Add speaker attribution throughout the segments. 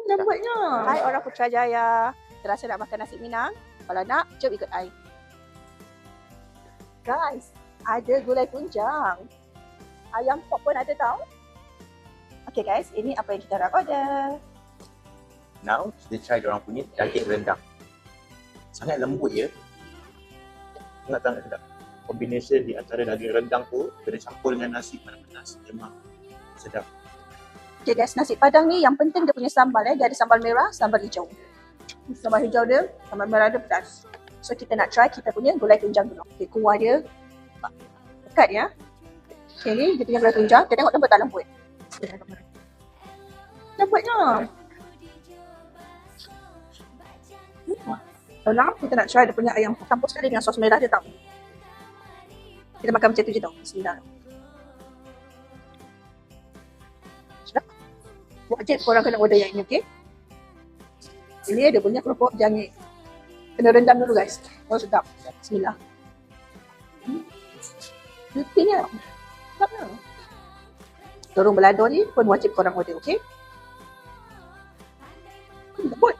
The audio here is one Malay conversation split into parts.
Speaker 1: Lembutnya. Hai orang Putrajaya. Terasa nak makan nasi Minang? Kalau nak, jom ikut I. Guys, ada gulai tunjang. Ayam pop pun ada tau. Okay guys, ini apa yang kita nak order.
Speaker 2: Now, kita try diorang punya daging rendang. Sangat lembut ya. Sangat sedap. Combination di antara daging rendang tu, kena campur dengan nasi panas-panas. Memang sedap.
Speaker 1: Okay guys, nasi padang ni yang penting dia punya sambal dia ada sambal merah, sambal hijau. Sambal hijau dia, sambal merah dia pedas. So kita nak try kita punya gulai tunjang dulu. Okay, kuah dia pekat ya. Okay ni dia punya gulai tunjang, kita tengok lembut tak lembut. Lembutnya. Sekarang kita nak try dia punya ayam campur sekali dengan sos merah dia tau. Kita makan macam tu je tau. Bismillah. Sedap. Wajib korang kena order yang ini, okay? Ini dia punya keropok jangit. Kena rendam dulu guys. Oh sedap. Bismillah. Jutiknya. Sedapnya. Dorong belado ni pun wajib korang order, okay? Lembut.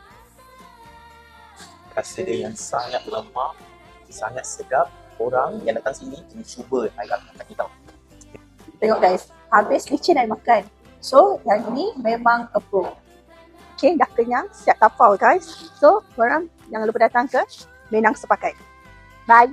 Speaker 2: Rasa dia yang sangat lemak, sangat sedap. Orang yang datang sini kena cuba ayam kaki tau.
Speaker 1: Tengok guys, habis licin I makan. So, yang ini memang approve. Okay, dah kenyang, siap tapau guys. So, korang jangan lupa datang ke Minang Sepakat. Bye!